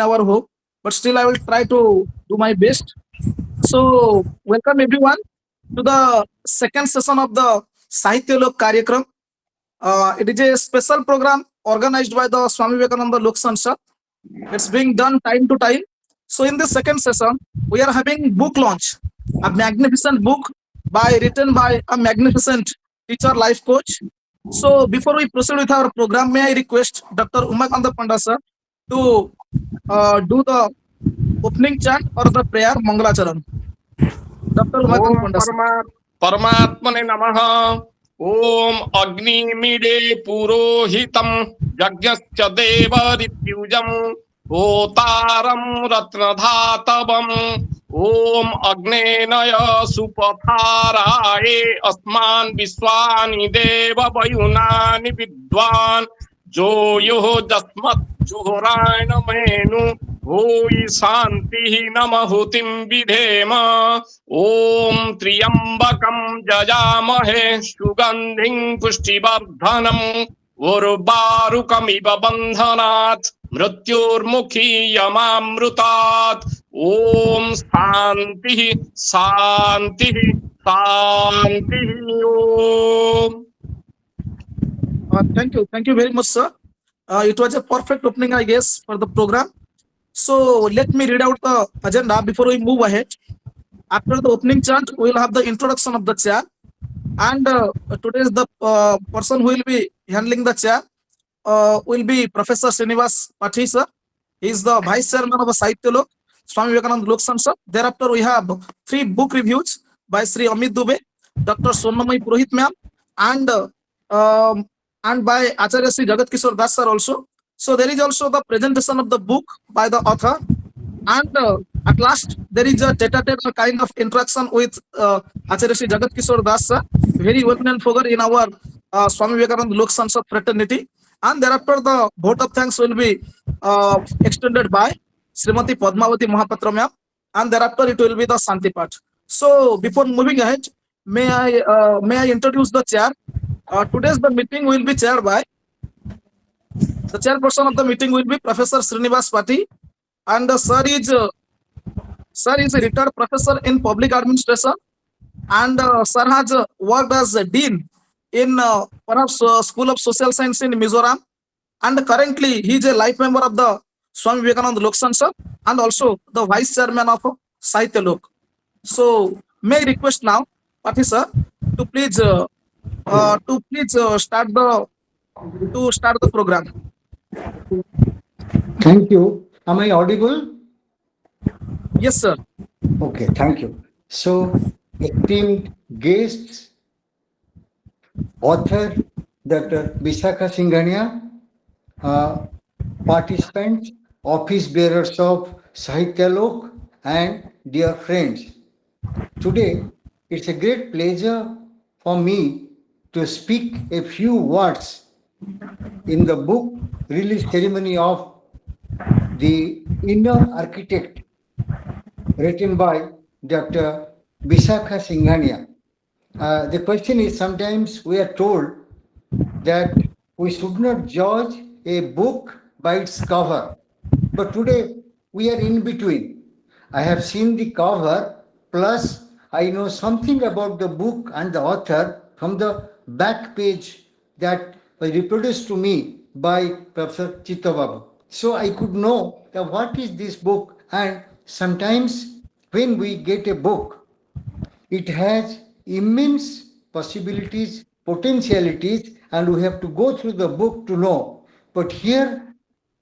our home, but still I will try to do my best. So, welcome everyone to the second session of the Sahitya Lok Karyakram. It is a special program organized by the Swami Vivekananda Loka Sansad. It's being done time to time. So, in this second session, we are having book launch, a magnificent book written by a magnificent teacher, life coach. So, before we proceed with our program, may I request Dr. Umakanda Panda sir to do the opening chant or the prayer Mangalacharan. Dr. Umakanda Om Panda sir. परमात्मने नमः। ओम अग्निमीडे पुरोहितं यज्ञश्च देवरित्युजं होतारं रत्नधातवम्। ओम अग्नेनय सुपथाराये अस्मान् विश्वानि देव वयुनानि विद्वान् जो यो जस्मत् जुहोरायण menu होई शांति नमहुतिं विधेम। ओम त्र्यंबकं जजामहे सुगंधिं पुष्टिवर्धनम् उर्वारुकमिव बन्धनात् मृत्युर्मुखीयमामृतात्। ओम शांति शांति शांति। ओम Thank you very much, sir. It was a perfect opening, I guess, for the program. So let me read out the agenda before we move ahead. After the opening chant, we will have the introduction of the chair, and today the person who will be handling the chair will be Professor Srinivas Pathi, sir. He is the Vice Chairman of Sahitya Lok, Swami Vivekananda Loka Sansad. Thereafter, we have 3 book reviews by Sri Amit Dubey, Dr. Sonamai Purohit ma'am, and by Acharya Sri Jagat Kishore Das sir also. So there is also the presentation of the book by the author, and at last there is a tete-a-tete kind of interaction with Acharya Sri Jagat Kishore Das sir, very well-known figure in our Swami Vivekananda Loka Sansad fraternity. And thereafter the vote of thanks will be extended by Srimati Padmavati Mahapatra ma'am, and thereafter it will be the Santi part. So before moving ahead, may I introduce the chair. Today's the meeting will be chaired by the chairperson of the meeting will be Professor Srinivas Pathi, and sir is a retired professor in public administration, and sir has worked as a dean in perhaps School of Social Science in Mizoram, and currently he is a life member of the Swami Vivekananda Loka Sansad and also the vice chairman of Sahitya Lok. So may I request now Pathi sir to please start the program. Thank you. Am I audible? Yes, sir. Okay, thank you. So, esteemed guests, author Dr. Vishakha Singhania, participants, office bearers of Sahitya Lok, and dear friends. Today, it's a great pleasure for me to speak a few words in the book release ceremony of The Inner Architect, written by Dr. Vishakha Singhania. The question is, sometimes we are told that we should not judge a book by its cover. But today we are in between. I have seen the cover, plus I know something about the book and the author from the back page that was reproduced to me by Professor Chittababu. So I could know that what is this book, and sometimes when we get a book, it has immense possibilities, potentialities, and we have to go through the book to know. But here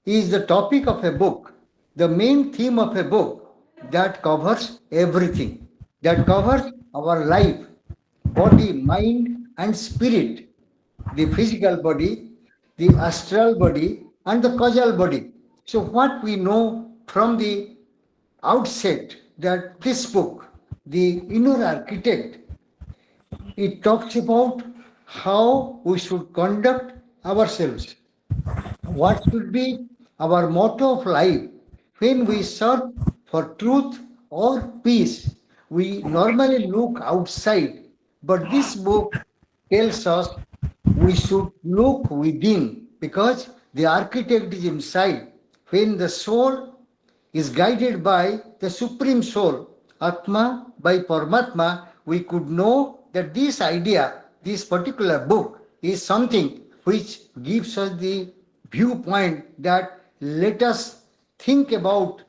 is the topic of a book, the main theme of a book that covers everything, that covers our life, body, mind, and spirit, the physical body, the astral body, and the causal body. So, what we know from the outset that this book, The Inner Architect, it talks about how we should conduct ourselves, what should be our motto of life when we search for truth or peace. We normally look outside, but this book tells us we should look within because the architect is inside. When the soul is guided by the Supreme Soul, Atma by Paramatma, we could know that this idea, this particular book, is something which gives us the viewpoint that let us think about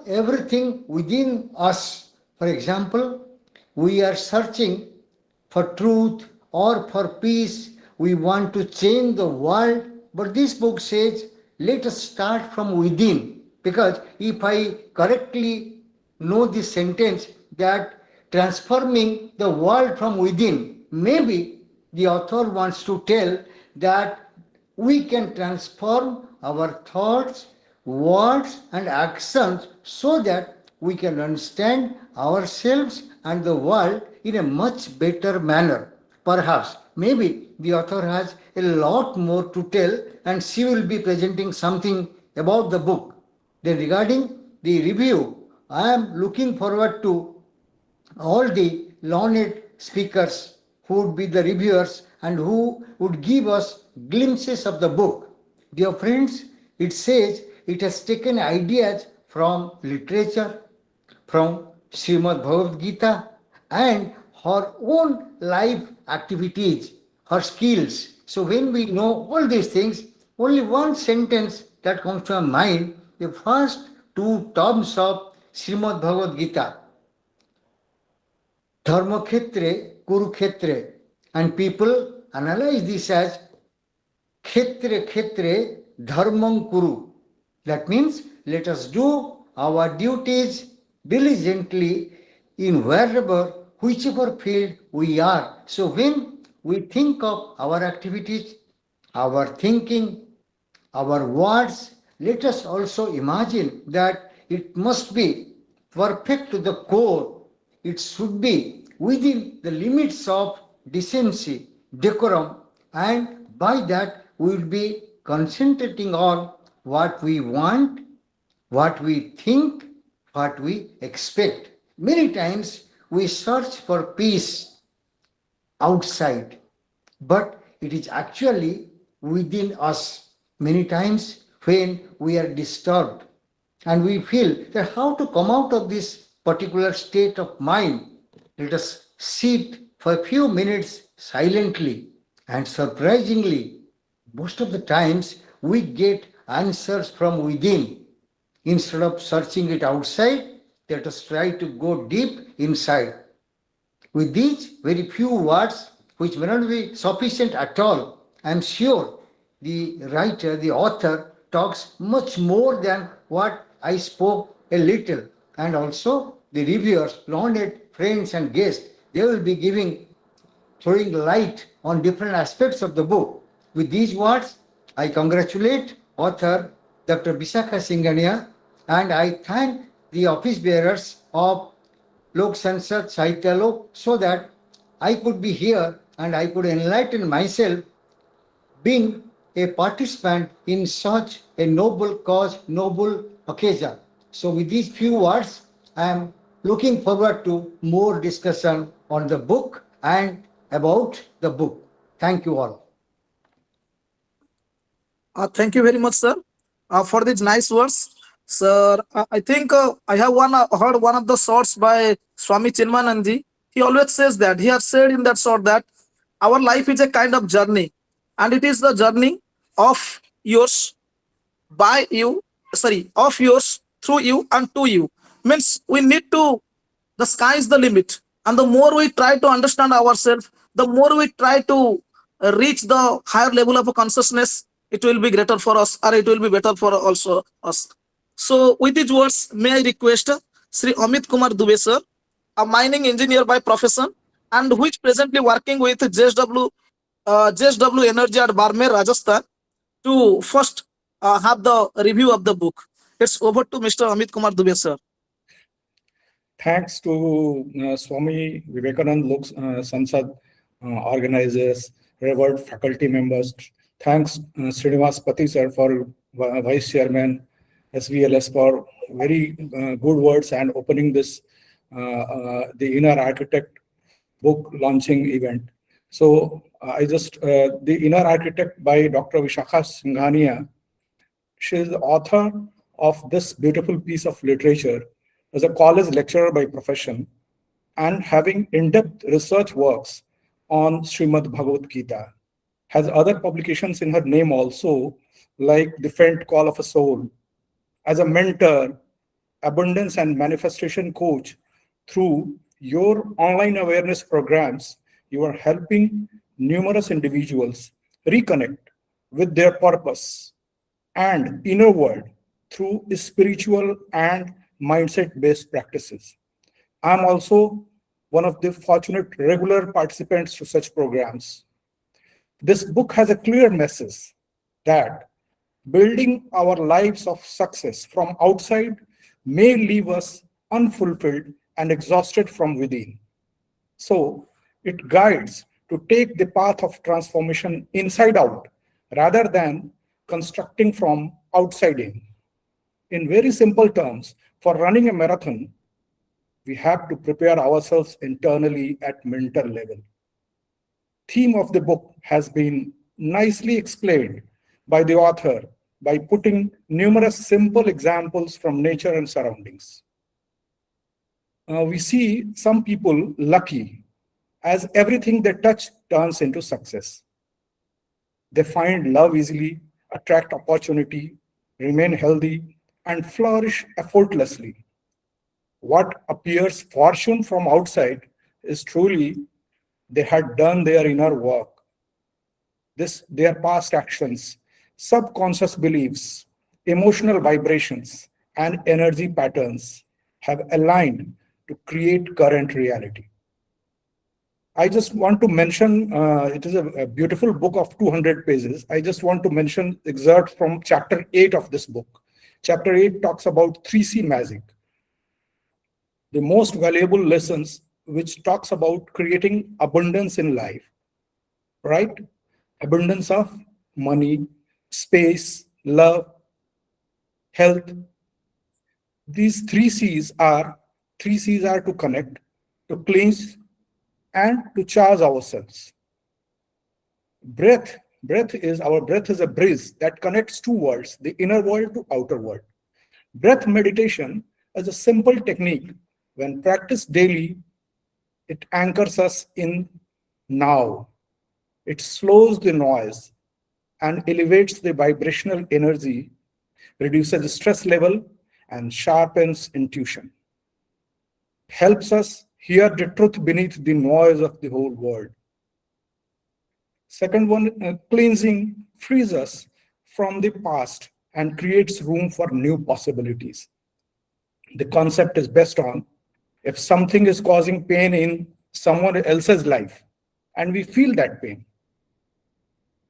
everything within us. For example, we are searching for truth or for peace. We want to change the world. But this book says, let us start from within. Because if I correctly know this sentence, that transforming the world from within, maybe the author wants to tell that we can transform our thoughts, words, and actions so that we can understand ourselves and the world in a much better manner. Perhaps, maybe the author has a lot more to tell, and she will be presenting something about the book. Then, regarding the review, I am looking forward to all the learned speakers who would be the reviewers and who would give us glimpses of the book. Dear friends, it says it has taken ideas from literature, from Srimad Bhagavad Gita, and her own life activities, her skills. So when we know all these things, only one sentence that comes to our mind, the first two terms of Srimad Bhagavad Gita, Dharmakhetre, Kurukhetre, and people analyze this as Khetre Khetre Dharmam Kuru. That means let us do our duties diligently in wherever, whichever field we are. So when we think of our activities, our thinking, our words, let us also imagine that it must be perfect to the core. It should be within the limits of decency, decorum, and by that we will be concentrating on what we want, what we think, what we expect. Many times we search for peace outside, but it is actually within us. Many times when we are disturbed and we feel that how to come out of this particular state of mind, let us sit for a few minutes silently, and surprisingly, most of the times we get answers from within. Instead of searching it outside, let us try to go deep inside. With these very few words, which may not be sufficient at all, I am sure the writer, the author, talks much more than what I spoke a little. And also the reviewers, learned friends and guests, they will be throwing light on different aspects of the book. With these words, I congratulate author Dr. Vishakha Singhania, and I thank the office bearers of Loka Sansad Sahitya Lok so that I could be here and I could enlighten myself being a participant in such a noble cause, noble occasion. So with these few words, I am looking forward to more discussion on the book and about the book. Thank you all. Thank you very much, sir, for these nice words. Sir, I think I have heard one of the thoughts by Swami Chinmananji. He always says that, he has said in that sort that our life is a kind of journey, and it is the journey of yours, by you, sorry, of yours, through you, and to you. Means we need to, the sky is the limit. And the more we try to understand ourselves, the more we try to reach the higher level of a consciousness, it will be greater for us, or it will be better for also us. So with these words, may I request Sri Amit Kumar Dubey sir, a mining engineer by profession, and which presently working with JSW Energy at Barmer, Rajasthan, to first have the review of the book. It's over to Mr. Amit Kumar Dubey sir. Thanks to Swami Vivekananda Loka Sansad organizers, revered faculty members. Thanks Srinivas Pati sir for Vice Chairman, SVLS for very good words and opening this the Inner Architect book launching event. So the Inner Architect by Dr. Vishakha Singhania. She is the author of this beautiful piece of literature as a college lecturer by profession and having in-depth research works on Srimad Bhagavad Gita. Has other publications in her name also, like The Faint Call of a Soul. As a mentor, abundance and manifestation coach, through your online awareness programs, you are helping numerous individuals reconnect with their purpose and inner world through spiritual and mindset-based practices. I'm also one of the fortunate regular participants to such programs. This book has a clear message that building our lives of success from outside may leave us unfulfilled and exhausted from within. So it guides to take the path of transformation inside out rather than constructing from outside in. In very simple terms, for running a marathon, we have to prepare ourselves internally at mental level. Theme of the book has been nicely explained by the author by putting numerous simple examples from nature and surroundings. We see some people lucky as everything they touch turns into success. They find love easily, attract opportunity, remain healthy, and flourish effortlessly. What appears fortune from outside is truly they had done their inner work. Their past actions, subconscious beliefs, emotional vibrations, and energy patterns have aligned to create current reality. I just want to mention, it is a beautiful book of 200 pages. I just want to mention excerpt from chapter 8 of this book. Chapter 8 talks about 3C magic, the most valuable lessons, which talks about creating abundance in life, right? Abundance of money, space, love, health. These 3Cs are to connect, to cleanse, and to charge ourselves. Breath is a bridge that connects two worlds, the inner world to outer world. Breath meditation is a simple technique. When practiced daily, it anchors us in now. It slows the noise and elevates the vibrational energy, reduces the stress level, and sharpens intuition. Helps us hear the truth beneath the noise of the whole world. Second one, cleansing frees us from the past and creates room for new possibilities. The concept is based on if something is causing pain in someone else's life and we feel that pain,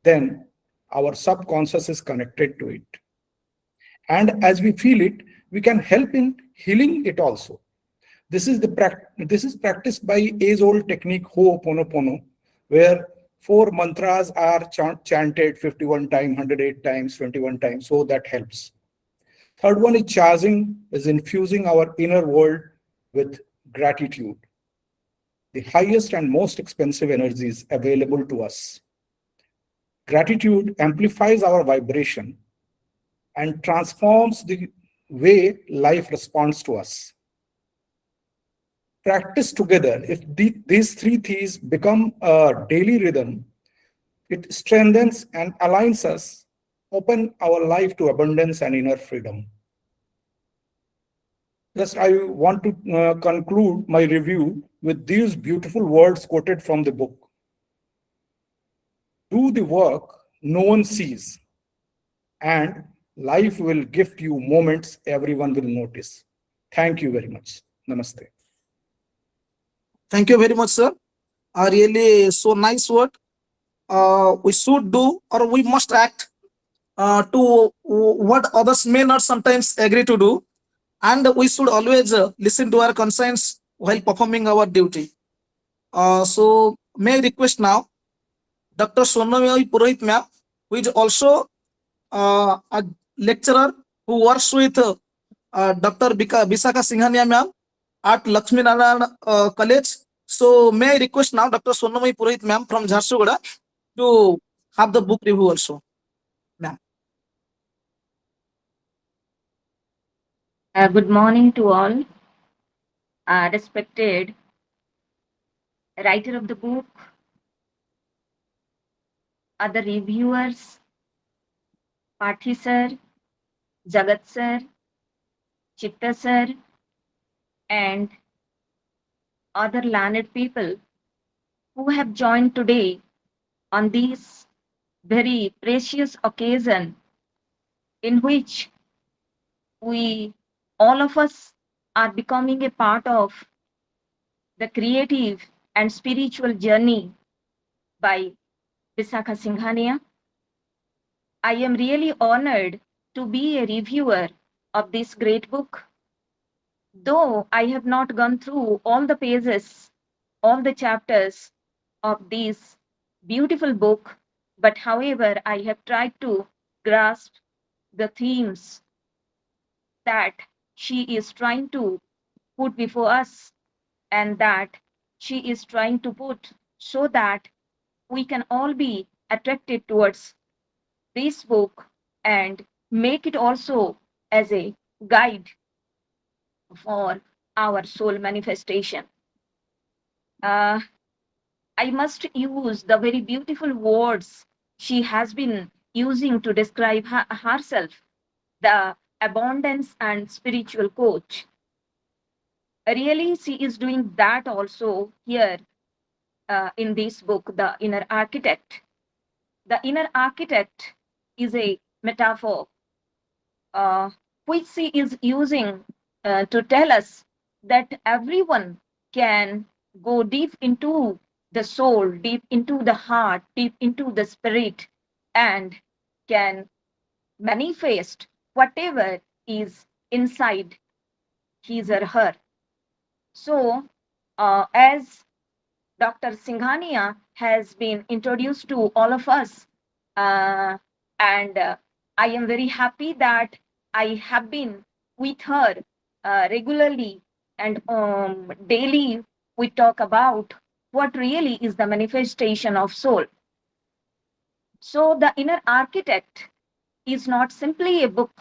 then our subconscious is connected to it. And as we feel it, we can help in healing it also. This is practiced by age-old technique Ho'oponopono, where 4 mantras are chanted 51 times, 108 times, 21 times, so that helps. Third one is charging, is infusing our inner world with gratitude, the highest and most expensive energies available to us. Gratitude amplifies our vibration and transforms the way life responds to us. Practice together, if these 3 T's become a daily rhythm, it strengthens and aligns us, open our life to abundance and inner freedom. Just I want to conclude my review with these beautiful words quoted from the book. Do the work no one sees, and life will gift you moments everyone will notice. Thank you very much. Namaste. Thank you very much, sir. Really so nice word. We should do or we must act to what others may not sometimes agree to do, and we should always listen to our conscience while performing our duty. So may I request now Dr. Swami Purohit ma'am, who is also a lecturer who works with Dr. Vishakha Singhania ma'am at Lakshmi Narayan College. So may I request now Dr. Swami Purohit ma'am from Jharsuguda to have the book review also. Ma'am. Good morning to all. Respected writer of the book, other reviewers, Pathi sir, Jagat sir, Chitta sir, and other learned people who have joined today on this very precious occasion in which we, all of us, are becoming a part of the creative and spiritual journey by Vishakha Singhania. I am really honored to be a reviewer of this great book. Though I have not gone through all the pages, all the chapters of this beautiful book, but however, I have tried to grasp the themes that she is trying to put before us and that she is trying to put so that we can all be attracted towards this book and make it also as a guide for our soul manifestation. Uh, I must use the very beautiful words she has been using to describe herself, the abundance and spiritual coach. Really, she is doing that also here in this book, The Inner Architect. The inner architect is a metaphor uh, which she is using to tell us that everyone can go deep into the soul, deep into the heart, deep into the spirit, and can manifest whatever is inside his or her. So, as Dr. Singhania has been introduced to all of us. And I am very happy that I have been with her regularly and daily we talk about what really is the manifestation of soul. So the inner architect is not simply a book,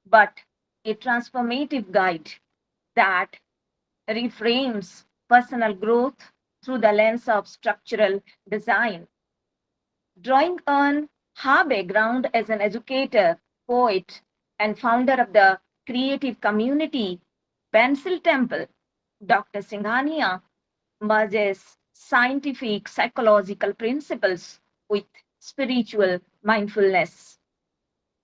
but a transformative guide that reframes personal growth through the lens of structural design. Drawing on her background as an educator, poet, and founder of the creative community Pencil Temple, Dr. Singhania merges scientific psychological principles with spiritual mindfulness.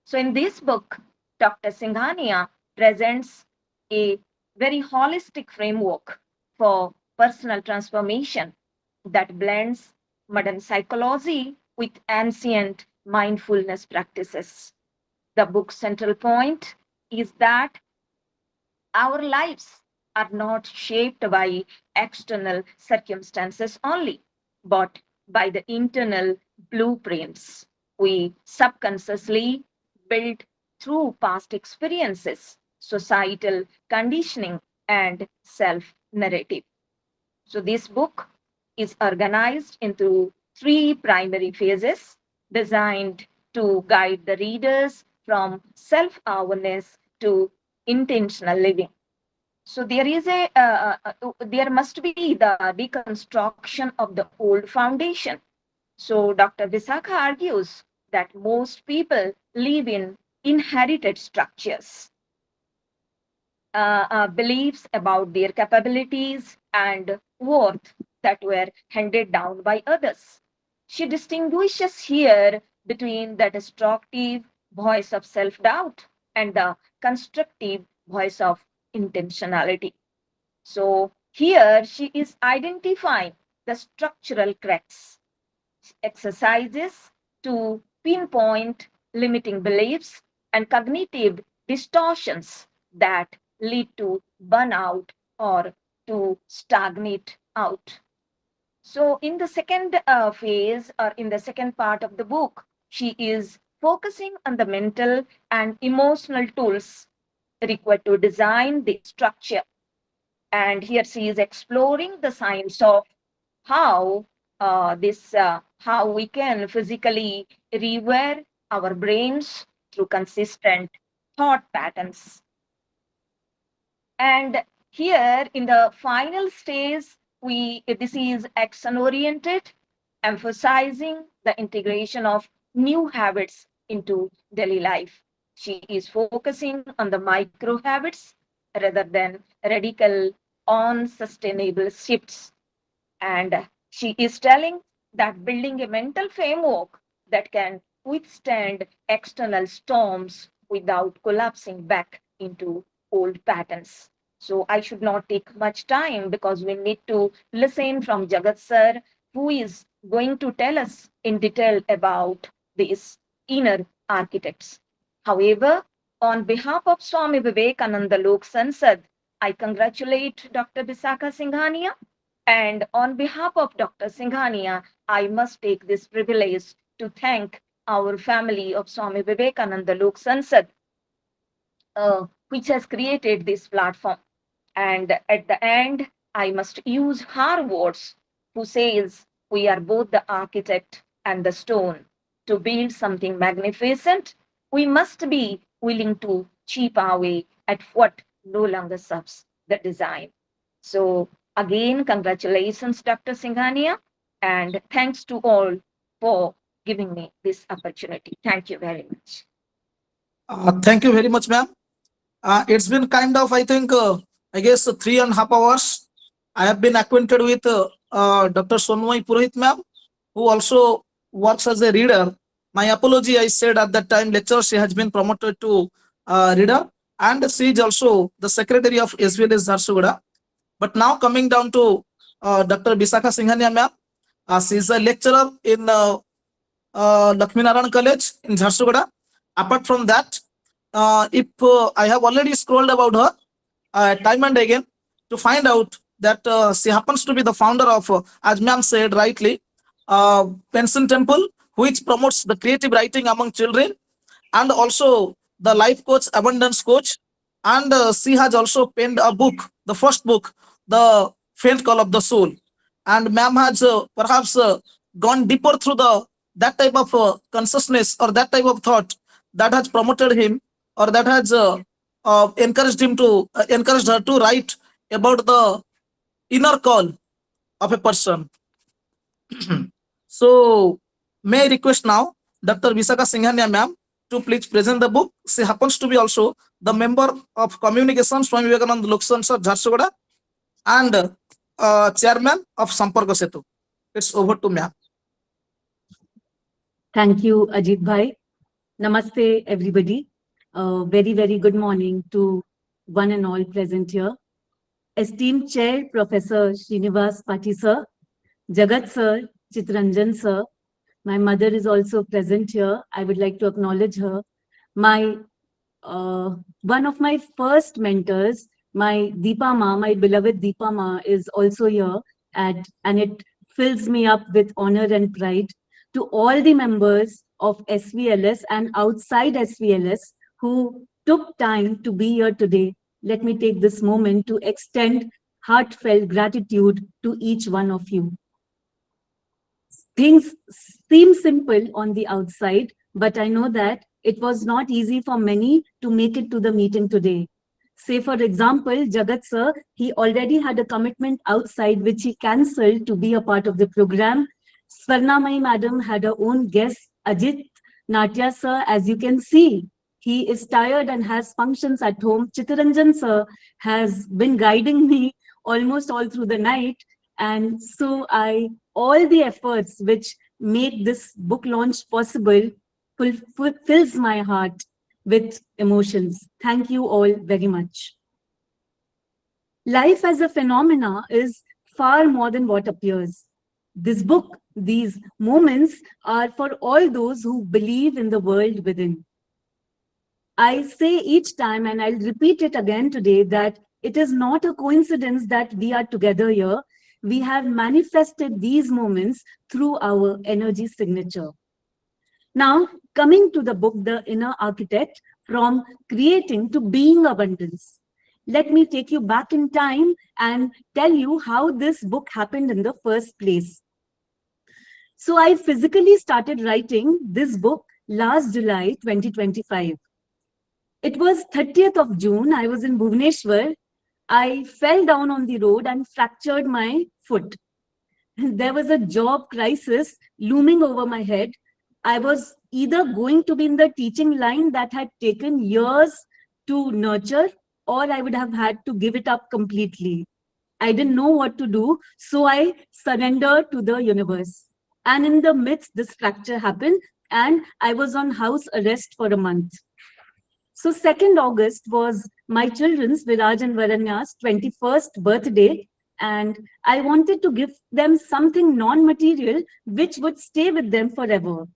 So, in this book, Dr. Singhania presents a very holistic framework for personal transformation that blends modern psychology with ancient mindfulness practices. The book's central point is that our lives are not shaped by external circumstances only, but by the internal blueprints we subconsciously build through past experiences, societal conditioning, and self narrative. So, this book is organized into three primary phases designed to guide the readers from self awareness to intentional living. So there must be the deconstruction of the old foundation. So Dr. Visakha argues that most people live in inherited structures, beliefs about their capabilities and worth that were handed down by others. She distinguishes here between the destructive voice of self doubt and the constructive voice of intentionality. So here she is identifying the structural cracks, exercises to pinpoint limiting beliefs and cognitive distortions that lead to burnout or to stagnate out. So, in the second phase or in the second part of the book, she is focusing on the mental and emotional tools required to design the structure. And here she is exploring the science of how how we can physically rewire our brains through consistent thought patterns. And here in the final stage, this is action oriented, emphasizing the integration of new habits into daily life. She is focusing on the micro habits rather than radical, unsustainable shifts. And she is telling that building a mental framework that can withstand external storms without collapsing back into old patterns. So I should not take much time because we need to listen from Jagat sir, who is going to tell us in detail about these inner architects. However, on behalf of Swami Vivekananda Loka Sansad, I congratulate Dr. Vishakha Singhania, and on behalf of Dr. Singhania, I must take this privilege to thank our family of Swami Vivekananda Loka Sansad, which has created this platform. And at the end, I must use her words, who says, we are both the architect and the stone. To build something magnificent, we must be willing to chip away at what no longer serves the design. So, again, congratulations, Dr. Singhania, and thanks to all for giving me this opportunity. Thank you very much. Thank you very much, ma'am. It's been kind of, I think, I guess 3.5 hours. I have been acquainted with Dr. Sonmai Purohit, ma'am, who also works as a reader. My apology, I said at that time, lecturer, she has been promoted to reader, and she is also the secretary of SVLS Jharsuguda. But now coming down to Dr. Vishakha Singhania, ma'am, she is a lecturer in Lakshmi Narayan College in Jharsuguda. Apart from that, if I have already scrolled about her time and again to find out that she happens to be the founder of, as ma'am said rightly, Pension Temple, which promotes the creative writing among children, and also the life coach, abundance coach. And she has also penned a book, the first book, The Faint Call of the Soul. And ma'am has perhaps gone deeper through the that type of consciousness or that type of thought that has promoted him, or that has encouraged him to encouraged her to write about the inner call of a person. So may I request now Dr. Vishakha Singhania, ma'am, to please present the book. She happens to be also the member of communication Swami Vivekananda Loka Sansad Jharsuguda, and chairman of Samparka Setu. It's over to ma'am. Thank you, Ajit Bhai. Namaste, everybody. Very, very good morning to one and all present here. Esteemed Chair, Professor Srinivas Pathi sir, Jagat sir, Chitranjan sir. My mother is also present here. I would like to acknowledge her. My one of my first mentors, my Deepa Ma, my beloved Deepa Ma, is also here, and it fills me up with honor and pride. To all the members of SVLS and outside SVLS who took time to be here today, let me take this moment to extend heartfelt gratitude to each one of you. Things seem simple on the outside, but I know that it was not easy for many to make it to the meeting today. Say, for example, Jagat sir, he already had a commitment outside which he cancelled to be a part of the program. Swarnamai madam had her own guest, Ajit. Natya sir, as you can see, he is tired and has functions at home. Chitranjan sir has been guiding me almost all through the night. And so all the efforts which made this book launch possible fills my heart with emotions. Thank you all very much. Life as a phenomena is far more than what appears. This book, these moments are for all those who believe in the world within. I say each time, and I'll repeat it again today, that it is not a coincidence that we are together here. We have manifested these moments through our energy signature. Now, coming to the book, The Inner Architect, from creating to being abundance. Let me take you back in time and tell you how this book happened in the first place. So I physically started writing this book last July 2025. It was 30th of June. I was in Bhubaneswar I fell down on the road and fractured my foot. There was a job crisis looming over my head. I was either going to be in the teaching line that had taken years to nurture, or I would have had to give it up completely. I didn't know what to do, so I surrendered to the universe. And in the midst, this fracture happened, and I was on house arrest for a month. So 2nd August was my children's, Viraj and Varanya's 21st birthday, and I wanted to give them something non-material which would stay with them forever.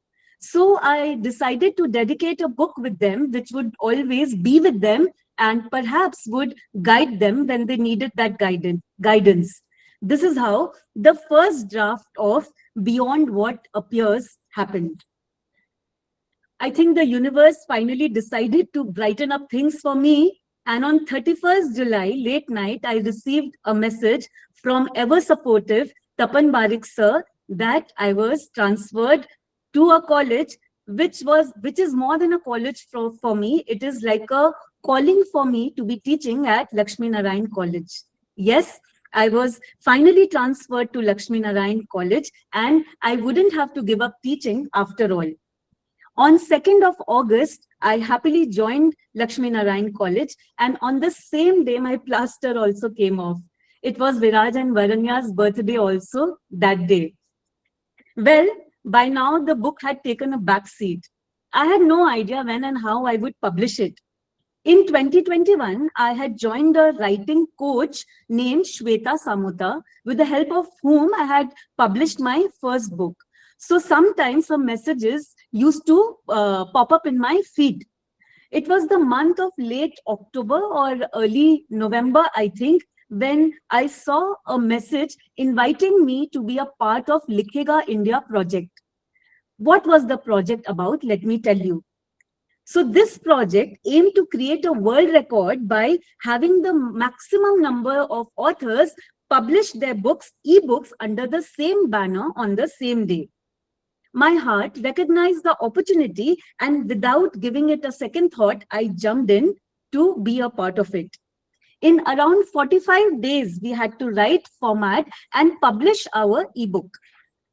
So I decided to dedicate a book with them which would always be with them and perhaps would guide them when they needed that guidance. This is how the first draft of Beyond What Appears happened. I think the universe finally decided to brighten up things for me. And on 31st July, late night, I received a message from ever supportive Tapan Barik sir that I was transferred to a college, which is more than a college for me. It is like a calling for me to be teaching at Lakshmi Narayan College. Yes, I was finally transferred to Lakshmi Narayan College, and I wouldn't have to give up teaching after all. On 2nd of August, I happily joined Lakshmi Narayan College, and on the same day, my plaster also came off. It was Viraj and Varanya's birthday also that day. Well, by now the book had taken a back seat. I had no idea when and how I would publish it. In 2021, I had joined a writing coach named Shweta Samota, with the help of whom I had published my first book. So sometimes some messages used to pop up in my feed. It was the month of late October or early November, I think, when I saw a message inviting me to be a part of Likhega India project. What was the project about? Let me tell you. So this project aimed to create a world record by having the maximum number of authors publish their books, ebooks, under the same banner on the same day. My heart recognized the opportunity, and without giving it a second thought, I jumped in to be a part of it. In around 45 days, we had to write, format, and publish our ebook.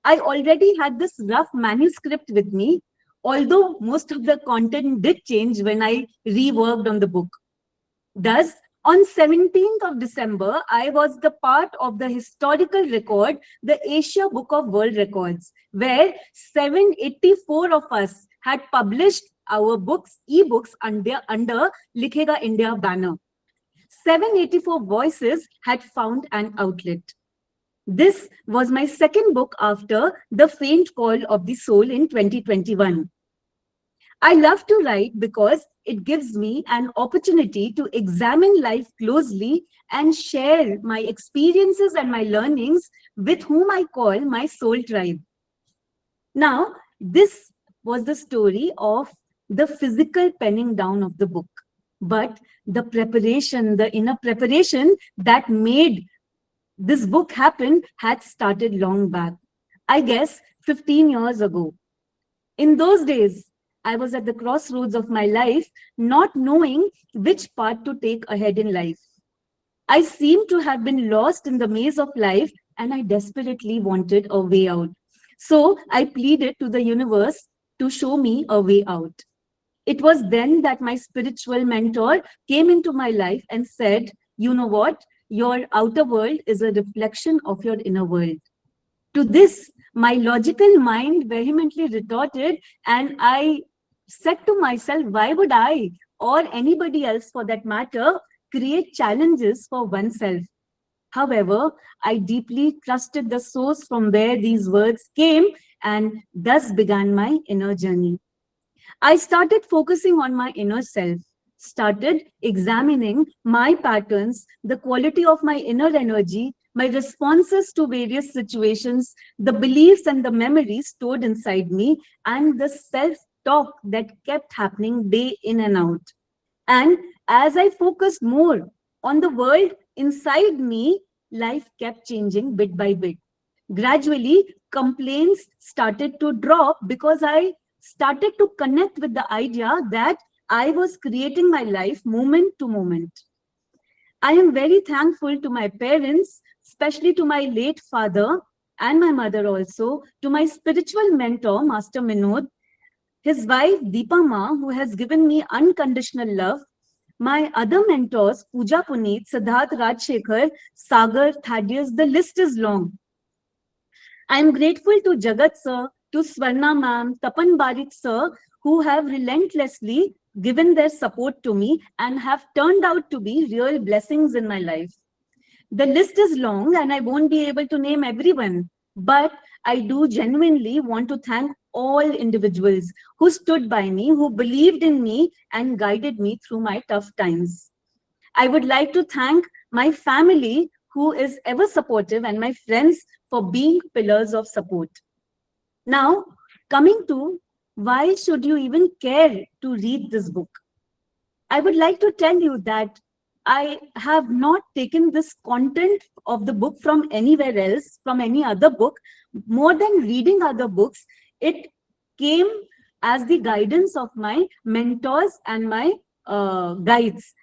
I already had this rough manuscript with me, although most of the content did change when I reworked on the book. Thus, on 17th of December, I was the part of the historical record, the Asia Book of World Records, where 784 of us had published our books, ebooks under Likhega India banner. 784 voices had found an outlet. This was my second book after The Faint Call of the Soul in 2021. I love to write because it gives me an opportunity to examine life closely and share my experiences and my learnings with whom I call my soul tribe. Now, this was the story of the physical penning down of the book, but the preparation, the inner preparation that made this book happen had started long back. I guess 15 years ago. In those days, I was at the crossroads of my life, not knowing which path to take ahead in life. I seemed to have been lost in the maze of life, and I desperately wanted a way out. So I pleaded to the universe to show me a way out. It was then that my spiritual mentor came into my life and said, you know what? Your outer world is a reflection of your inner world. To this, my logical mind vehemently retorted, and I said to myself, why would I, or anybody else for that matter, create challenges for oneself? However, I deeply trusted the source from where these words came, and thus began my inner journey. I started focusing on my inner self, started examining my patterns, the quality of my inner energy, my responses to various situations, the beliefs and the memories stored inside me, and the self-talk that kept happening day in and out. And as I focused more on the world inside me, life kept changing bit by bit. Gradually, complaints started to drop because I started to connect with the idea that I was creating my life moment to moment. I am very thankful to my parents, especially to my late father and my mother also, to my spiritual mentor, Master Minod, his wife Deepa Ma, who has given me unconditional love, my other mentors, Pooja Puneet, Siddharth Rajshekhar, Sagar, Thaddeus, the list is long. I am grateful to Jagat sir, to Swarna ma'am, Tapan Barik sir, who have relentlessly given their support to me and have turned out to be real blessings in my life. The list is long and I won't be able to name everyone, but I do genuinely want to thank all individuals who stood by me, who believed in me and guided me through my tough times. I would like to thank my family who is ever supportive and my friends for being pillars of support. Now, coming to why should you even care to read this book? I would like to tell you that I have not taken this content of the book from anywhere else, from any other book. More than reading other books, it came as the guidance of my mentors and my guides.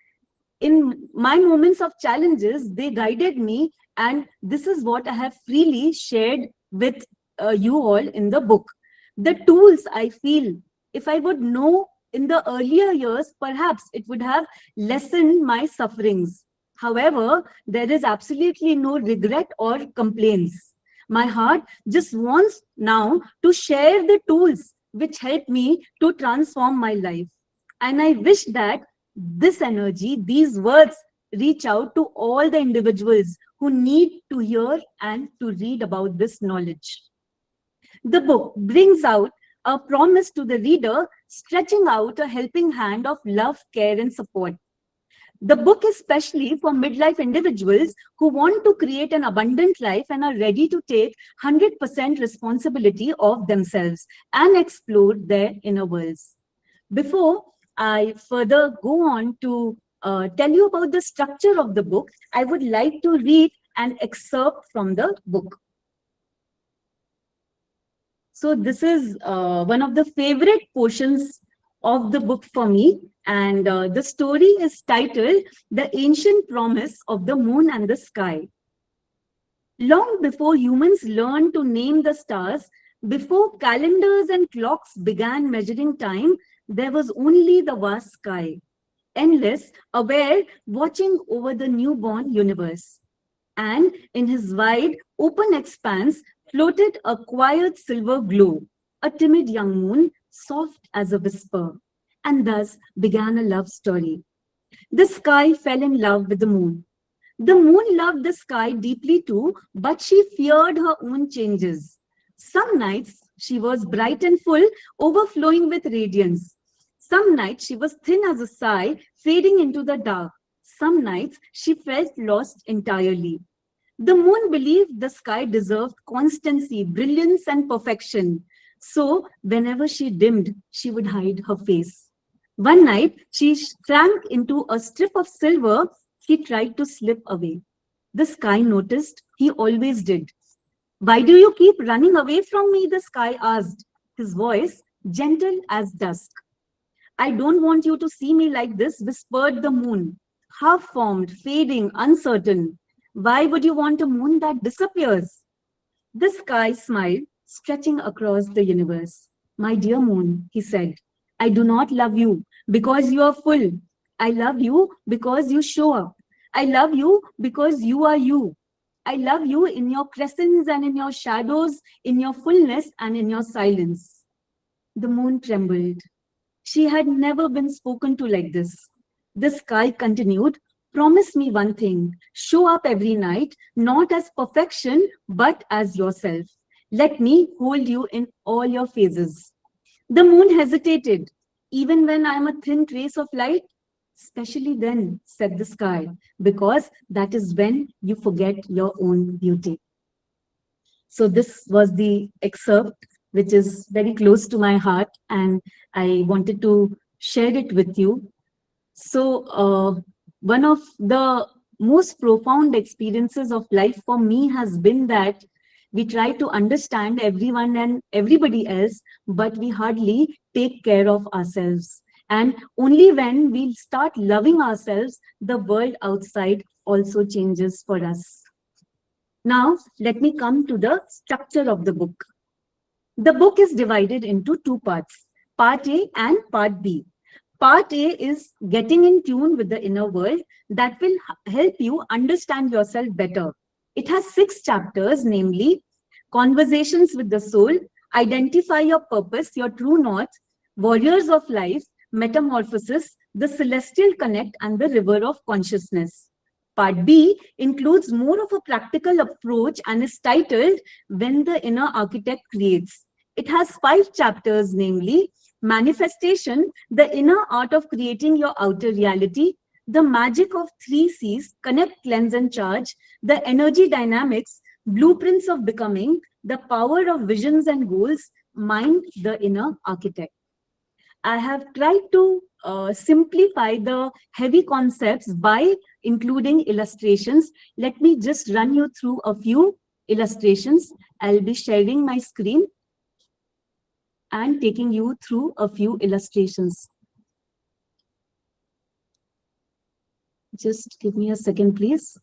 In my moments of challenges, they guided me, and this is what I have freely shared with you all in the book. The tools I feel, if I would know in the earlier years, perhaps it would have lessened my sufferings. However, there is absolutely no regret or complaints. My heart just wants now to share the tools which help me to transform my life. And I wish that this energy, these words reach out to all the individuals who need to hear and to read about this knowledge. The book brings out a promise to the reader, stretching out a helping hand of love, care, and support. The book is specially for midlife individuals who want to create an abundant life and are ready to take 100% responsibility of themselves and explore their inner worlds. Before I further go on to tell you about the structure of the book, I would like to read an excerpt from the book. So this is one of the favorite portions of the book for me, and the story is titled The Ancient Promise of the Moon and the Sky. Long before humans learned to name the stars, before calendars and clocks began measuring time, there was only the vast sky, endless, aware, watching over the newborn universe. And in his wide, open expanse floated a quiet silver glow, a timid young moon, soft as a whisper. And thus began a love story. The sky fell in love with the moon. The moon loved the sky deeply too, but she feared her own changes. Some nights she was bright and full, overflowing with radiance. Some nights she was thin as a sigh, fading into the dark. Some nights she felt lost entirely. The moon believed the sky deserved constancy, brilliance, and perfection. So whenever she dimmed, she would hide her face. One night, she shrank into a strip of silver. He tried to slip away. The sky noticed. He always did. "Why do you keep running away from me?" the sky asked, his voice gentle as dusk. "I don't want you to see me like this," whispered the moon, half-formed, fading, uncertain. "Why would you want a moon that disappears?" The sky smiled, stretching across the universe. "My dear moon," he said, "I do not love you because you are full. I love you because you show up. I love you because you are you. I love you in your crescents and in your shadows, in your fullness and in your silence." The moon trembled. She had never been spoken to like this. The sky continued, "Promise me one thing. Show up every night, not as perfection, but as yourself. Let me hold you in all your phases." The moon hesitated. "Even when I am a thin trace of light?" "Especially then," said the sky, "because that is when you forget your own beauty." So this was the excerpt, which is very close to my heart, and I wanted to share it with you. So one of the most profound experiences of life for me has been that we try to understand everyone and everybody else, but we hardly take care of ourselves. And only when we start loving ourselves, the world outside also changes for us. Now, let me come to the structure of the book. The book is divided into two parts, part A and part B. Part A is getting in tune with the inner world that will help you understand yourself better. It has 6 chapters, namely Conversations with the Soul, Identify Your Purpose, Your True North, Warriors of Life, Metamorphosis, The Celestial Connect, and The River of Consciousness. Part B includes more of a practical approach and is titled When the Inner Architect Creates. It has 5 chapters, namely Manifestation, the inner art of creating your outer reality, the magic of 3 C's, connect, cleanse, and charge, the energy dynamics, blueprints of becoming, the power of visions and goals, mind, the inner architect. I have tried to simplify the heavy concepts by including illustrations. Let me just run you through a few illustrations. I'll be sharing my screen and taking you through a few illustrations. Just give me a second, please.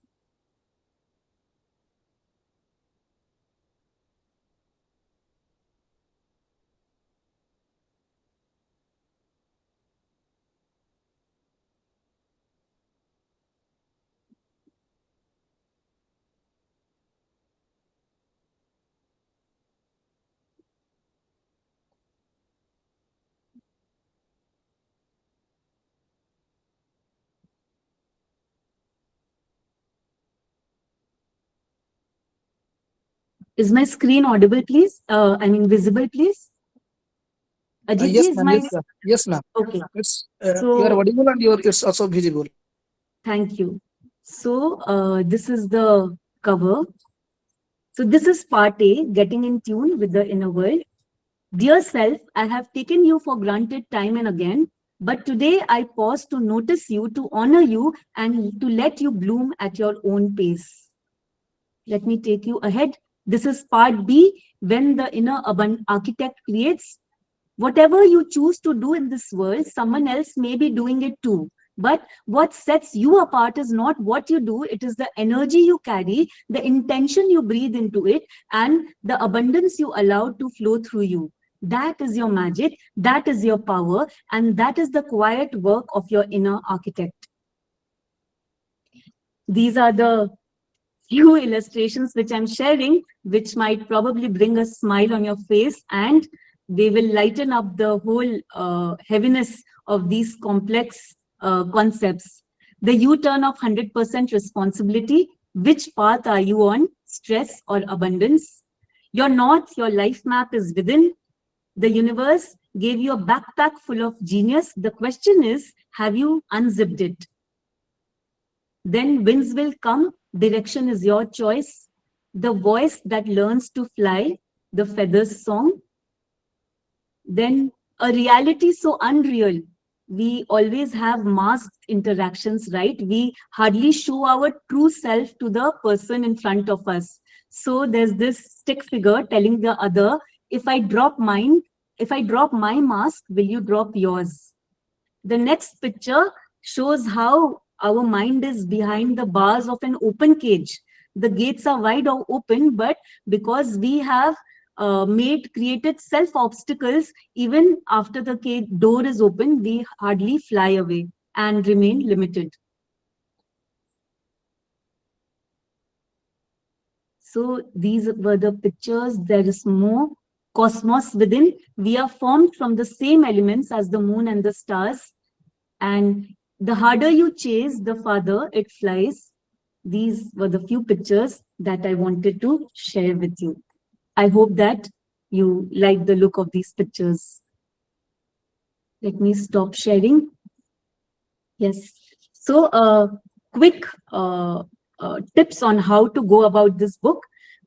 Is my screen audible, please? I mean, visible, please? Ajit ji, Yes, is ma'am. my... Yes, sir. Yes, ma'am. Okay. It's So, you are audible and it's also visible. thank you. So, this is the cover. So, this is part A, getting in tune with the inner world. Dear self, I have taken you for granted time and again, but today I pause to notice you, to honor you, and to let you bloom at your own pace. Let me take you ahead. This is part B, when the inner architect creates. Whatever you choose to do in this world, someone else may be doing it too. But what sets you apart is not what you do, it is the energy you carry, the intention you breathe into it, and the abundance you allow to flow through you. That is your magic, that is your power, and that is the quiet work of your inner architect. These are the few illustrations which I'm sharing, which might probably bring a smile on your face, and they will lighten up the whole heaviness of these complex concepts. The U-turn of 100% responsibility. Which path are you on? Stress or abundance? Your north, your life map is within. The universe gave you a backpack full of genius. The question is, have you unzipped it? Then winds will come. Direction is your choice. The voice that learns to fly, the feathers song. Then a reality so unreal. We always have masked interactions, right? We hardly show our true self to the person in front of us. So there's this stick figure telling the other, if I drop my mask, will you drop yours? The next picture shows how our mind is behind the bars of an open cage. The gates are wide or open, but because we have created self-obstacles, even after the cage door is open, we hardly fly away and remain limited. So these were the pictures. There is more cosmos within. We are formed from the same elements as the moon and the stars. And the harder you chase, the farther it flies. These were the few pictures that I wanted to share with you. I hope that you like the look of these pictures. Let me stop sharing. Yes. So, quick tips on how to go about this book.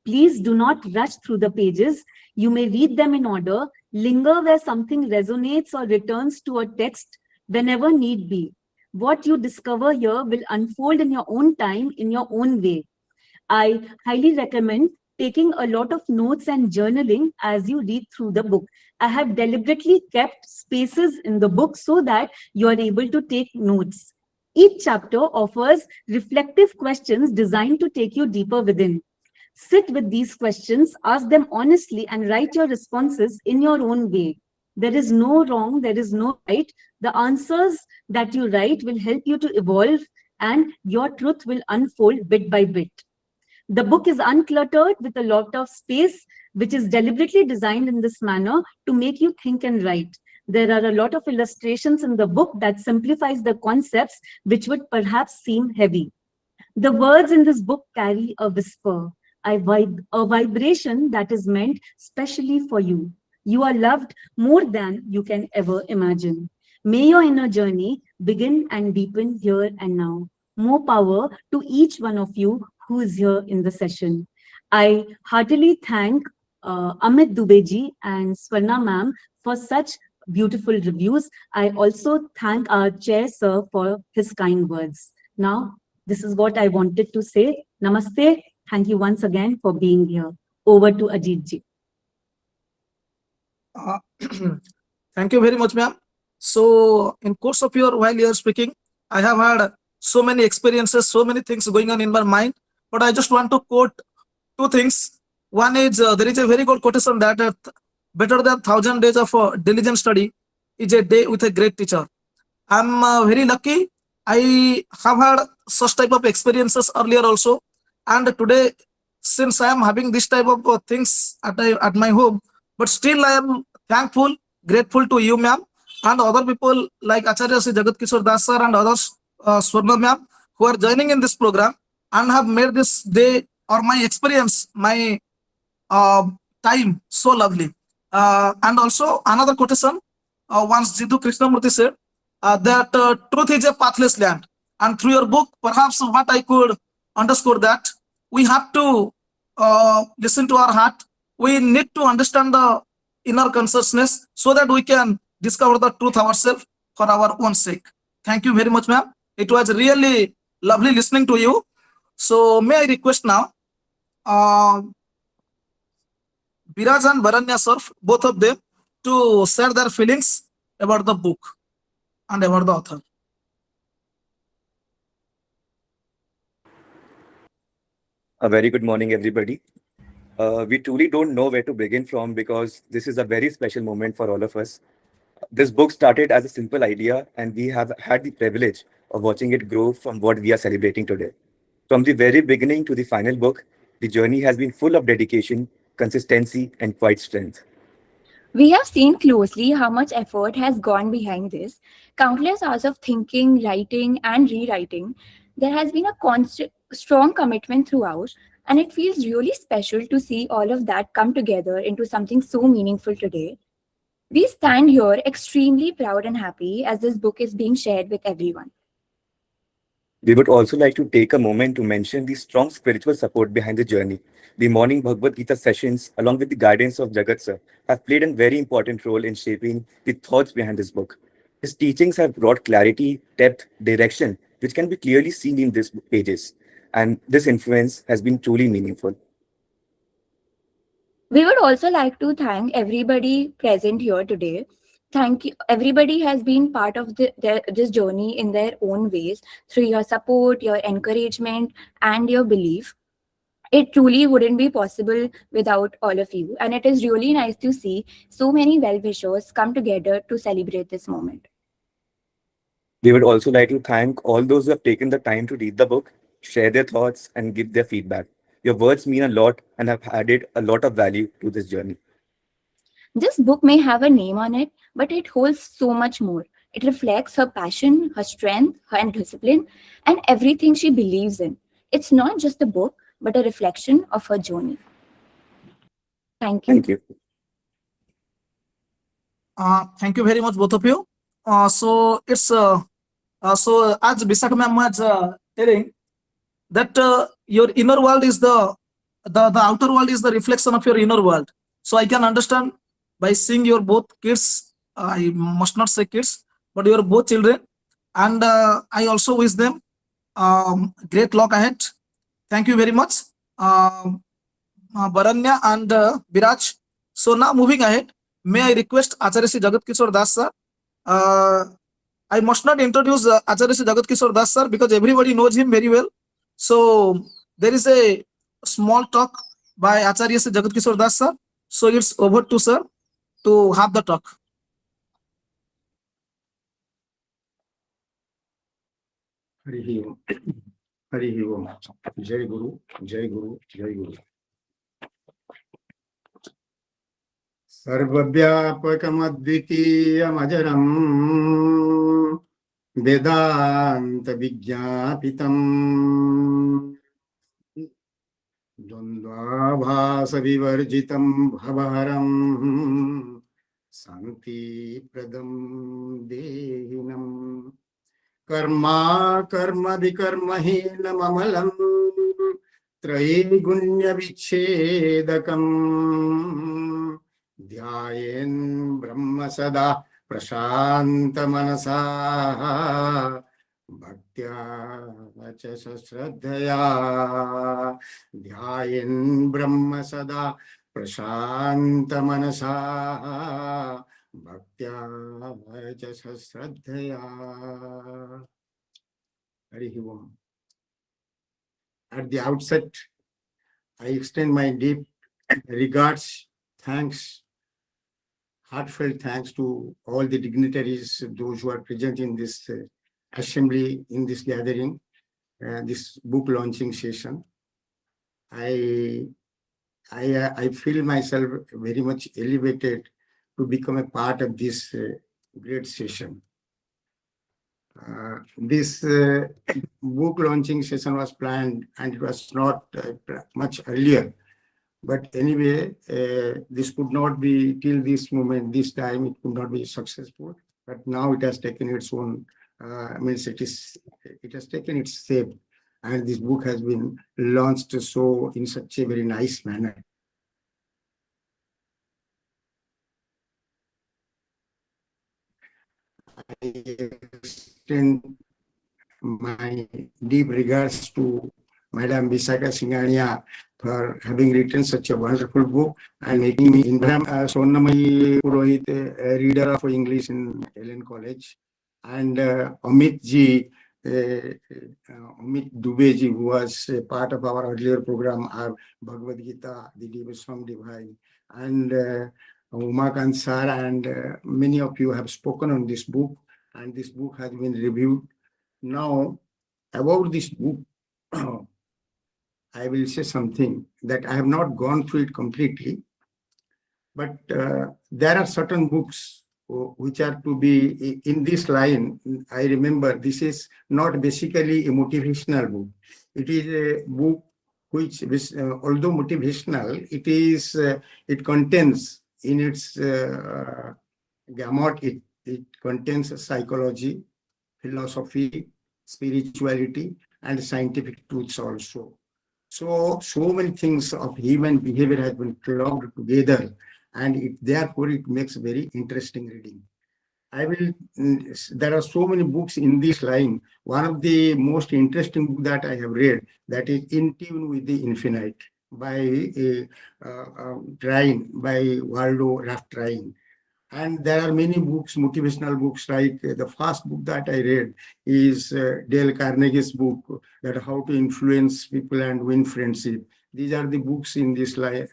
Please do not rush through the pages. You may read them in order, linger where something resonates or returns to a text whenever need be. What you discover here will unfold in your own time, in your own way. I highly recommend taking a lot of notes and journaling as you read through the book. I have deliberately kept spaces in the book so that you are able to take notes. Each chapter offers reflective questions designed to take you deeper within. Sit with these questions, ask them honestly, and write your responses in your own way. There is no wrong, there is no right. The answers that you write will help you to evolve, and your truth will unfold bit by bit. The book is uncluttered with a lot of space, which is deliberately designed in this manner to make you think and write. There are a lot of illustrations in the book that simplifies the concepts which would perhaps seem heavy. The words in this book carry a whisper, a vibration that is meant specially for you. You are loved more than you can ever imagine. May your inner journey begin and deepen here and now. More power to each one of you who is here in the session. I heartily thank Amit Dubeji and Swarna ma'am for such beautiful reviews. I also thank our chair sir for his kind words. Now, this is what I wanted to say. Namaste. Thank you once again for being here. Over to Ajit ji. Thank you very much, ma'am. So, in course of your while you are speaking, I have had so many experiences, so many things going on in my mind. But I just want to quote two things. One is there is a very good quotation that better than 1,000 days of diligent study is a day with a great teacher. I'm very lucky. I have had such type of experiences earlier also, and today, since I am having this type of things at my home, but still I am thankful, grateful to you, ma'am, and other people like Acharya Sri Jagat Kishore Das sir and others, Swarna ma'am, who are joining in this program and have made this day or my experience, my time so lovely. And also another quotation, once Jiddu Krishnamurti said that truth is a pathless land. And through your book, perhaps what I could underscore that we have to listen to our heart. We need to understand the inner consciousness so that we can discover the truth ourselves for our own sake. Thank you very much, ma'am. It was really lovely listening to you. So may I request now, Biraj and Varanya sir, both of them, to share their feelings about the book and about the author. A very good morning, everybody. We truly don't know where to begin from because this is a very special moment for all of us. This book started as a simple idea, and we have had the privilege of watching it grow from what we are celebrating today. From the very beginning to the final book, the journey has been full of dedication, consistency, and quiet strength. We have seen closely how much effort has gone behind this. Countless hours of thinking, writing, and rewriting. There has been a constant, strong commitment throughout, and it feels really special to see all of that come together into something so meaningful today. We stand here extremely proud and happy as this book is being shared with everyone. We would also like to take a moment to mention the strong spiritual support behind the journey. The morning Bhagavad Gita sessions, along with the guidance of Jagat Sir, have played a very important role in shaping the thoughts behind this book. His teachings have brought clarity, depth, direction, which can be clearly seen in these pages. And this influence has been truly meaningful. We would also like to thank everybody present here today. Thank you. Everybody has been part of this journey in their own ways through your support, your encouragement, and your belief. It truly wouldn't be possible without all of you. And it is really nice to see so many well-wishers come together to celebrate this moment. We would also like to thank all those who have taken the time to read the book, share their thoughts, and give their feedback. Your words mean a lot and have added a lot of value to this journey. This book may have a name on it, but it holds so much more. It reflects her passion, her strength, her discipline, and everything she believes in. It's not just a book, but a reflection of her journey. Thank you. Thank you. Thank you very much, both of you. So it's so as Vishakha ma'am was telling that your inner world is the outer world is the reflection of your inner world. So I can understand by seeing your both kids. I must not say kids, but your both children, and I also wish them great luck ahead. Thank you very much, Baranya and Biraj. So now moving ahead, may I request Acharya Sri Jagat Kishore Das sir. I must not introduce Acharya Sri Jagat Kishore Das sir because everybody knows him very well. So there is a small talk by Acharya Sri Jagat Kishore Das sir. So it's over to sir to have the talk. Hari Om. Hari Om. Jai Guru, Jai Guru, Jai Guru. सर्वव्यापकमद्वितीयमजरम् वेदान्तविज्ञापितम् द्वन्द्वाभासविवर्जितम् भवहरम् शान्तिप्रदम् देहिनम् Karma कर्म विकर्महीनममलम् त्रैगुण्यविच्छेदकम् ध्यायेन् ब्रह्म सदा प्रशान्तमनसा भक्त्या च श्रद्धया ध्यायेन् ब्रह्म सदा प्रशान्तमनसा भक्त्या च श्रद्धया. Hari Om. At the outset, I extend my deep regards, thanks, heartfelt thanks to all the dignitaries, those who are present in this assembly, in this gathering, this book launching session. I feel myself very much elevated to become a part of this great session. This book launching session was planned and it was not much earlier. But anyway, this could not be till this moment, this time, it could not be successful. But now it has taken its own, it has taken its shape, and this book has been launched so in such a very nice manner. I extend my deep regards to Madam Vishakha Singhania for having written such a wonderful book and making me in Madam Sonamai Purohit, a reader of English in Ellen College, and Amit ji, Amit Dubey ji, who was a part of our earlier program, our Bhagavad Gita, the Devotional Song Divine, and Umakant sir, and many of you have spoken on this book, and this book has been reviewed. Now, about this book, I will say something that I have not gone through it completely, but there are certain books which are to be in this line. I remember this is not basically a motivational book. It is a book which although motivational, it contains in its gamut, it contains psychology, philosophy, spirituality, and scientific truths also. So many things of human behavior has been clubbed together, and therefore it makes very interesting reading. There are so many books in this line. One of the most interesting book that I have read, that is In Tune with the Infinite by Waldo Raftrain. And there are many books, motivational books, like the first book that I read is Dale Carnegie's book, that How to Influence People and Win Friendship. These are the books in this line.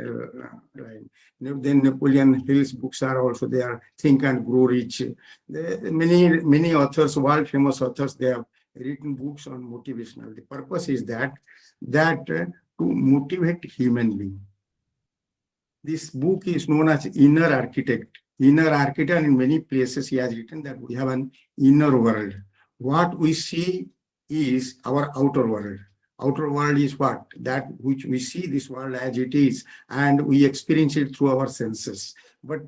Then Napoleon Hill's books are also there, Think and Grow Rich. Many authors, world famous authors, they have written books on motivational. The purpose is that to motivate human being. This book is known as Inner Architect. Inner architect, in many places he has written that we have an inner world. What we see is our outer world. Outer world is what? That which we see this world as it is, and we experience it through our senses. But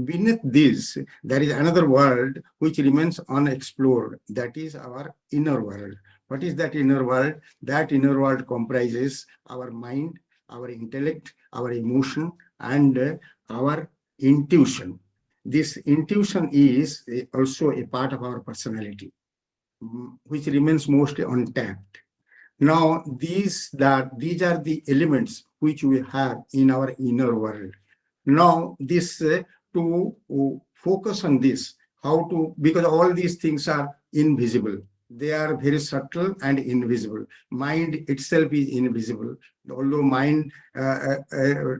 beneath this, there is another world which remains unexplored. That is our inner world. What is that inner world? That inner world comprises our mind, our intellect, our emotion, and our intuition. This intuition is also a part of our personality, which remains mostly untapped. Now, these are the elements which we have in our inner world. Now, this to focus on this, how to, because all these things are invisible. They are very subtle and invisible. Mind itself is invisible. Although mind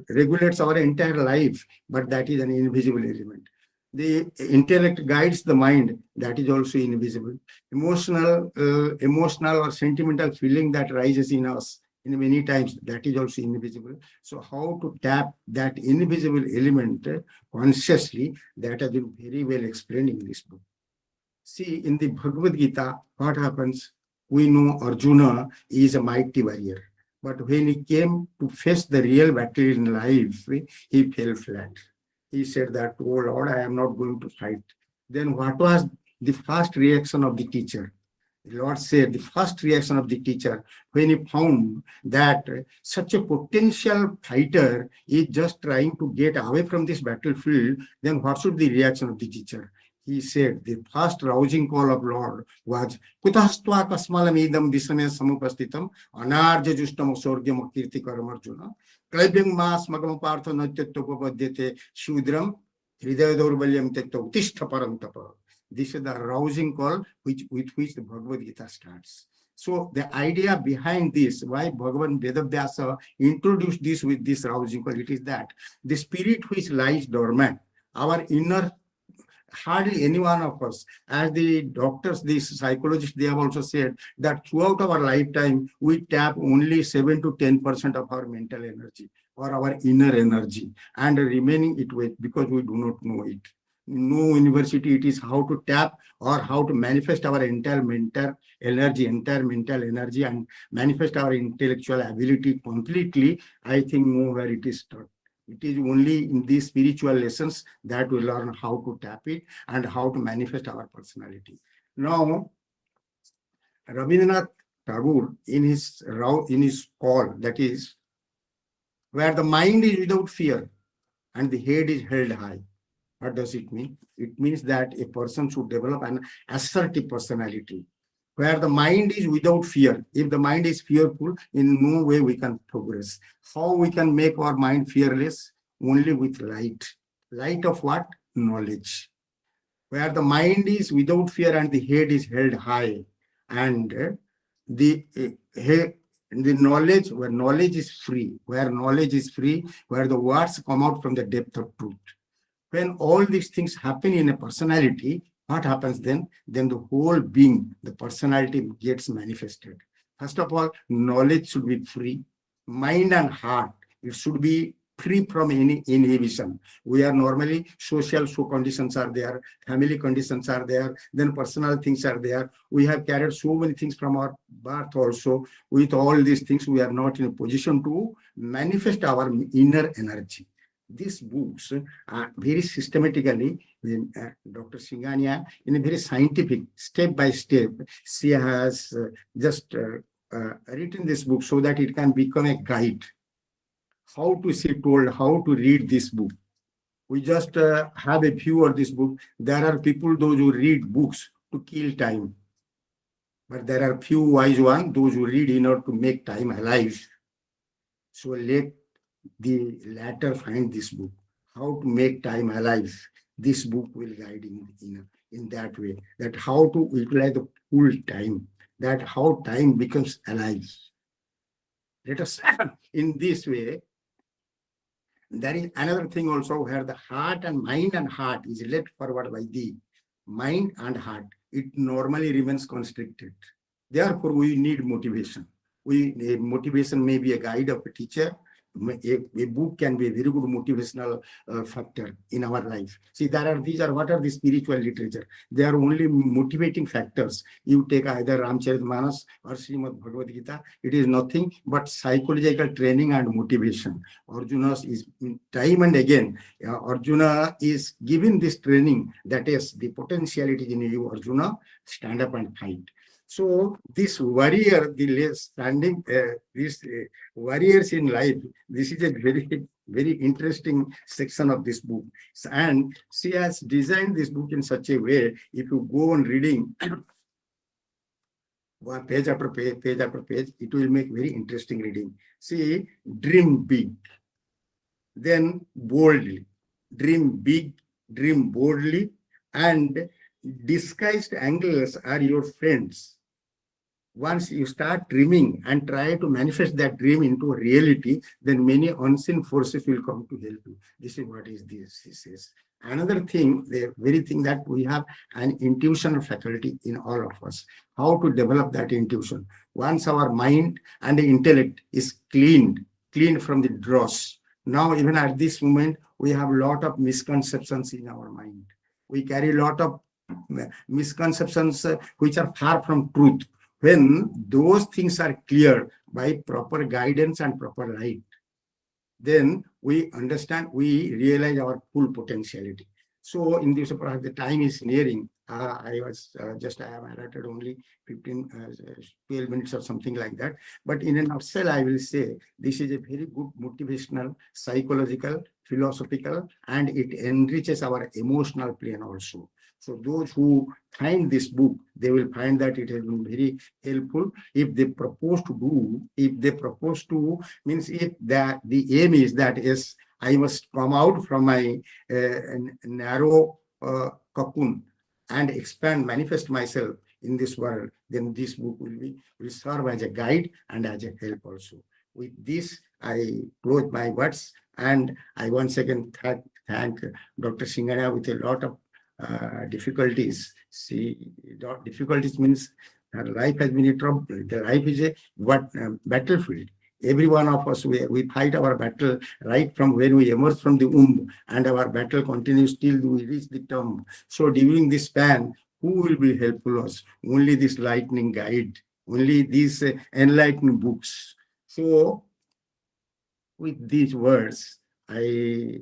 regulates our entire life, but that is an invisible element. The intellect guides the mind, that is also invisible. Emotional or sentimental feeling that rises in us in many times, that is also invisible. So how to tap that invisible element consciously, that has been very well explained in this book. See, in the Bhagavad Gita, what happens? We know Arjuna is a mighty warrior, but when he came to face the real battle in life, he fell flat. He said that, oh Lord, I am not going to fight. Then what was the first reaction of the teacher? The Lord said the first reaction of the teacher, when he found that such a potential fighter is just trying to get away from this battlefield, then what should be the reaction of the teacher? He said the first rousing call of Lord was Kutastva kasmalamidam disame samupastitam anarja justam sorgyam kirti karamarjuna klaibyam mas magam partha natyattopapadyate shudram hridaya daurbalyam tetto tishta parantapa. This is the rousing call with which the Bhagavad Gita starts. So the idea behind this, why Bhagavan Vedavyasa introduced this with this rousing call, it is that the spirit which lies dormant, our inner, hardly any one of us, as the doctors, the psychologists, they have also said that throughout our lifetime, we tap only 7 to 10% of our mental energy or our inner energy, and remaining it with, because we do not know it. No university it is how to tap or how to manifest our entire mental energy and manifest our intellectual ability completely. I think nowhere it is taught. It is only in these spiritual lessons that we learn how to tap it and how to manifest our personality. Now, Rabindranath Tagore, in his call, that is, where the mind is without fear and the head is held high. What does it mean? It means that a person should develop an assertive personality, where the mind is without fear. If the mind is fearful, in no way we can progress. How we can make our mind fearless? Only with light. Light of what? Knowledge. Where the mind is without fear and the head is held high, and the knowledge, where knowledge is free, where the words come out from the depth of truth. When all these things happen in a personality, what happens then? Then the whole being, the personality gets manifested. First of all, knowledge should be free. Mind and heart, it should be free from any inhibition. We are normally social conditions are there, family conditions are there, then personal things are there. We have carried so many things from our birth also. With all these things, we are not in a position to manifest our inner energy. These books are very systematically, Dr. Singhania, in a very scientific, step by step, she has just written this book so that it can become a guide. How to see told, how to read this book. We just have a view of this book. There are people, those who read books to kill time. But there are few wise ones, those who read in order to make time alive. So let the latter find this book, how to make time alive. This book will guide in that way, that how to utilize the full time, that how time becomes alive. Let us, in this way, there is another thing also where the heart and mind and heart is led forward by the mind and heart. It normally remains constricted. Therefore, we need motivation. Motivation may be a guide of a teacher. A book can be a very good motivational factor in our life. See, these are what are the spiritual literature? They are only motivating factors. You take either Ramcharitmanas or Srimad Bhagavad Gita, it is nothing but psychological training and motivation. Arjuna is time and again, Arjuna is given this training, that is the potentiality in you, Arjuna, stand up and fight. So this warrior, these warriors in life, this is a very, very interesting section of this book. And she has designed this book in such a way, if you go on reading page after page, it will make very interesting reading. See, dream big, then boldly. Dream big, dream boldly, and disguised angels are your friends. Once you start dreaming and try to manifest that dream into a reality, then many unseen forces will come to help you. This is what is this. This is another thing, the very thing that we have an intuition faculty in all of us. How to develop that intuition? Once our mind and the intellect is cleaned from the dross. Now, even at this moment, we have a lot of misconceptions in our mind. We carry a lot of misconceptions which are far from truth. When those things are clear by proper guidance and proper light, then we understand, we realize our full potentiality. So in this, perhaps the time is nearing. I have allotted only 12 minutes or something like that. But in a nutshell, I will say this is a very good motivational, psychological, philosophical, and it enriches our emotional plane also. So those who find this book, they will find that it has been very helpful. If they propose to, means if that the aim is that is, I must come out from my narrow cocoon and expand, manifest myself in this world, then this book will serve as a guide and as a help also. With this, I close my words, and I once again thank Dr. Singhania with a lot of difficulties. See, difficulties means her life has been a trouble. The life is a battlefield. Every one of us, we fight our battle right from when we emerge from the womb, and our battle continues till we reach the tomb. So during this span, who will be helpful us? Only this lightning guide, only these enlightening books. So with these words, I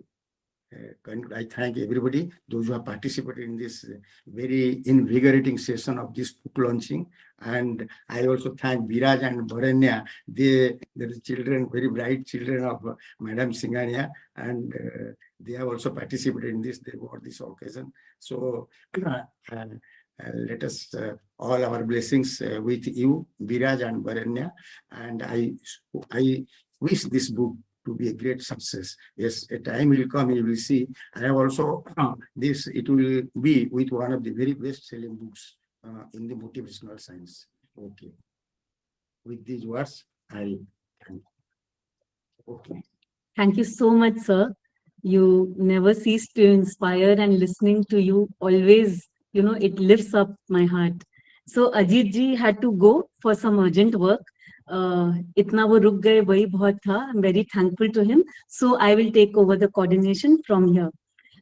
thank everybody, those who have participated in this very invigorating session of this book launching. And I also thank Viraj and Bharanya. They're the children, very bright children of Madam Singhania, and they have also participated in this. They brought this occasion. So let us all our blessings with you, Viraj and Bharanya. And I wish this book to be a great success. Yes, a time will come, you will see. I have also it will be with one of the very best selling books in the motivational science. Okay. With these words, I thank you. Okay. Thank you so much, sir. You never cease to inspire, and listening to you always, it lifts up my heart. So Ajit ji had to go for some urgent work. इतना वो रुक गए वही बहुत था. I'm very thankful to him. So I will take over the coordination from here.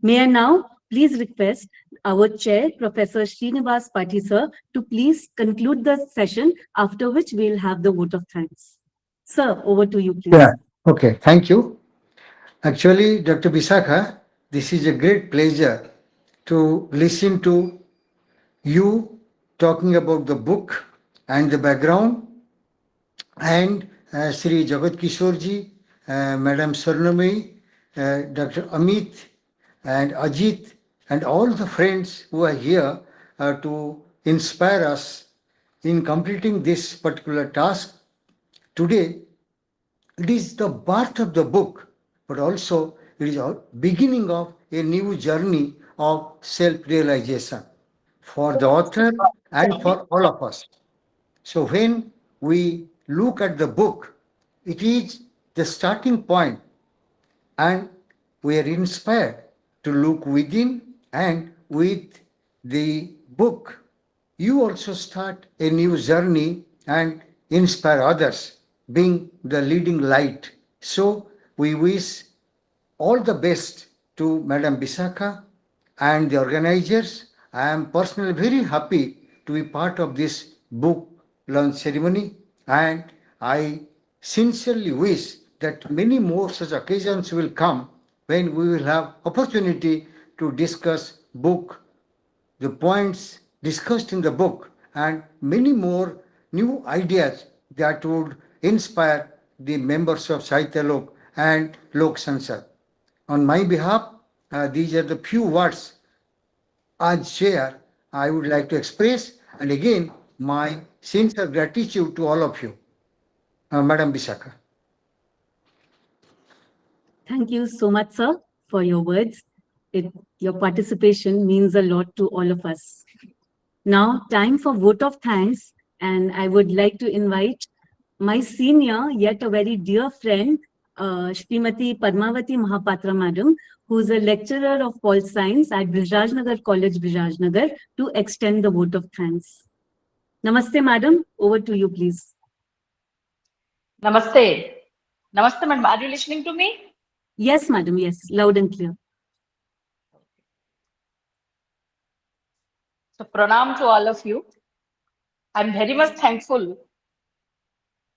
May I now please request our chair, Professor Srinivas Pathi sir, to please conclude the session, after which we will have the vote of thanks. Sir, over to you, please. Yeah. Okay. Thank you. Actually, Dr. Vishakha, this is a great pleasure to listen to you talking about the book and the background, and Sri Jagat Kishorji, Madam Sarnamai, Dr. Amit, and Ajit, and all the friends who are here to inspire us in completing this particular task. Today, it is the birth of the book, but also it is a beginning of a new journey of self-realization for the author and for all of us. So when we look at the book, it is the starting point, and we are inspired to look within, and with the book, you also start a new journey and inspire others, being the leading light. So we wish all the best to Madam Vishakha and the organizers. I am personally very happy to be part of this book launch ceremony, and I sincerely wish that many more such occasions will come when we will have opportunity to discuss book, the points discussed in the book, and many more new ideas that would inspire the members of Sahitya Lok and Lok Sansad. On my behalf, these are the few words as chair I would like to express, and again my sincere gratitude to all of you. Madam Vishakha. Thank you so much, sir, for your words. Your participation means a lot to all of us. Now, time for vote of thanks, and I would like to invite my senior, yet a very dear friend, Srimati Padmavati Mahapatra Madam, who is a lecturer of Pol Science at Vijayanagar College, Vijayanagar, to extend the vote of thanks. Namaste, Madam. Over to you, please. Namaste. Namaste, madam. Are you listening to me? Yes, Madam. Yes, loud and clear. So, pranam to all of you. I'm very much thankful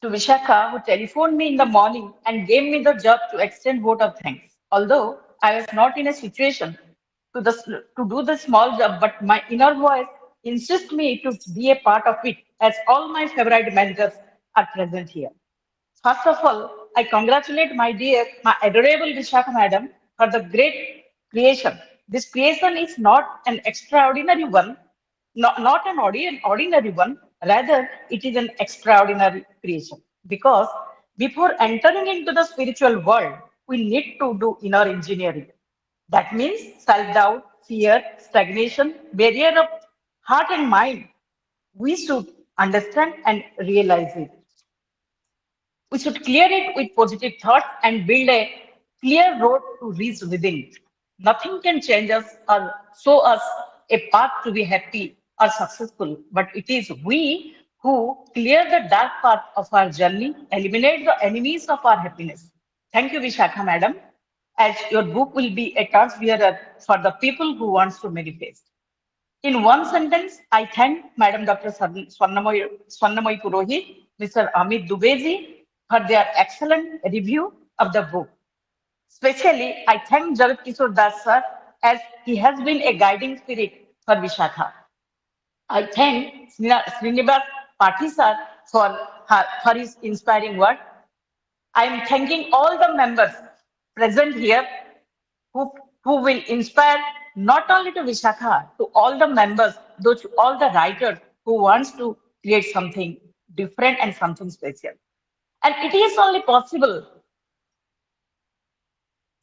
to Vishakha, who telephoned me in the morning and gave me the job to extend vote of thanks. Although I was not in a situation to do the small job, but my inner voice insists me to be a part of it, as all my favorite mentors are present here. First of all, I congratulate my adorable Vishakha madam for the great creation. This creation is not an extraordinary one, not an ordinary one, rather it is an extraordinary creation. Because before entering into the spiritual world, we need to do inner engineering. That means self-doubt, fear, stagnation, barrier of heart and mind. We should understand and realize it. We should clear it with positive thoughts and build a clear road to reach within. Nothing can change us or show us a path to be happy or successful, but it is we who clear the dark path of our journey, eliminate the enemies of our happiness. Thank you, Vishakha madam, as your book will be a torch bearer for the people who wants to manifest. In one sentence, I thank Madam Dr. Swarnamoy Purohit, Mr. Amit Dubeji for their excellent review of the book. Especially, I thank Jagat Kishore Das sir as he has been a guiding spirit for Vishakha. I thank Srinivas Pathi sir for his inspiring work. I am thanking all the members present here who, who will inspire not only to Vishakha, to all the members, to all the writers who wants to create something different and something special. And it is only possible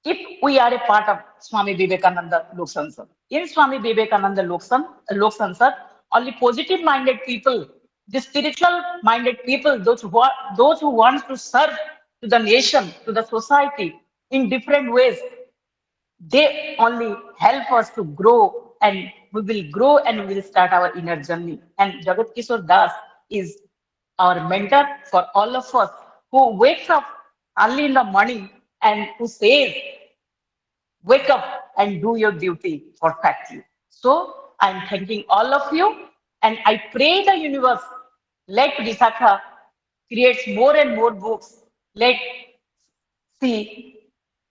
if we are a part of Swami Vivekananda Loka Sansad. In Swami Vivekananda Loka Sansad, only positive-minded people, the spiritual-minded people, those who want to serve to the nation, to the society in different ways, they only help us to grow, and we will grow and we will start our inner journey. And Jagat Kishore Das is our mentor for all of us who wakes up early in the morning and who says, wake up and do your duty perfectly. So I'm thanking all of you, and I pray the universe, let Vishakha creates more and more books. Let she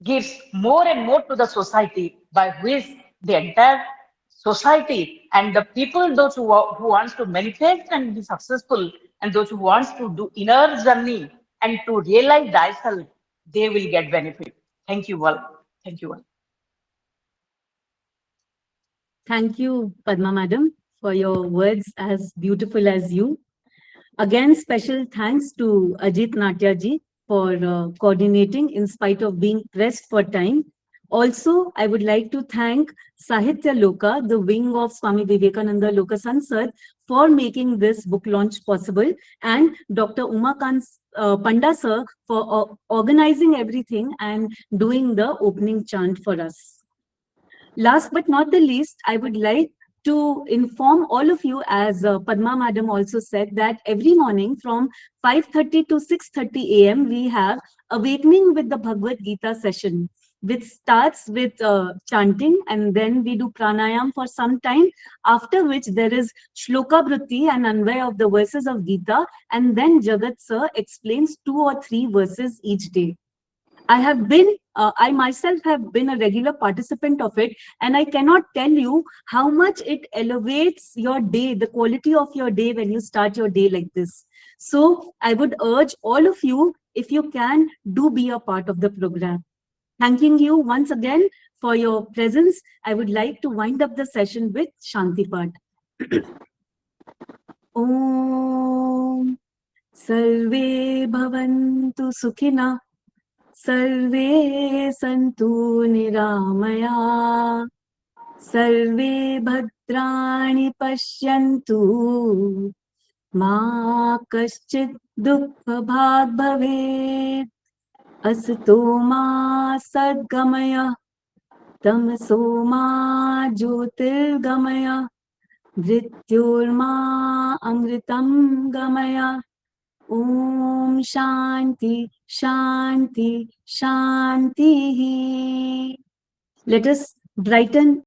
gives more and more to the society, by which the entire society and the people, those who wants to manifest and be successful, and those who wants to do inner journey and to realize thyself, they will get benefit. Thank you all. Thank you all. Thank you, Padma Madam, for your words as beautiful as you. Again, special thanks to Ajit Natya ji for coordinating in spite of being pressed for time. Also, I would like to thank Sahitya Loka, the wing of Swami Vivekananda Loka Sansad, for making this book launch possible, and Dr. Umakant Panda sir for organizing everything and doing the opening chant for us. Last but not the least, I would like to inform all of you, as Padma Madam also said, that every morning from 5:30 to 6:30 a.m. we have Awakening with the Bhagavad Gita session, which starts with chanting, and then we do pranayam for some time, after which there is shloka vritti and anvay of the verses of Gita, and then Jagat sir explains 2 or 3 verses each day. I myself have been a regular participant of it, and I cannot tell you how much it elevates your day, the quality of your day when you start your day like this. So I would urge all of you, if you can, do be a part of the program. Thanking you once again for your presence. I would like to wind up the session with Shanti Path. Om Sarve Bhavantu Sukhina सर्वे सन्तु निरामया सर्वे भद्राणि पश्यन्तु मा कश्चित् दुःखभाग् भवेत् असतो मा सद्गमय तमसो मा ज्योतिर्गमय मृत्योर्मा अमृतं गमय ॐ शान्ति शान्ति शान्तिः. Let us brighten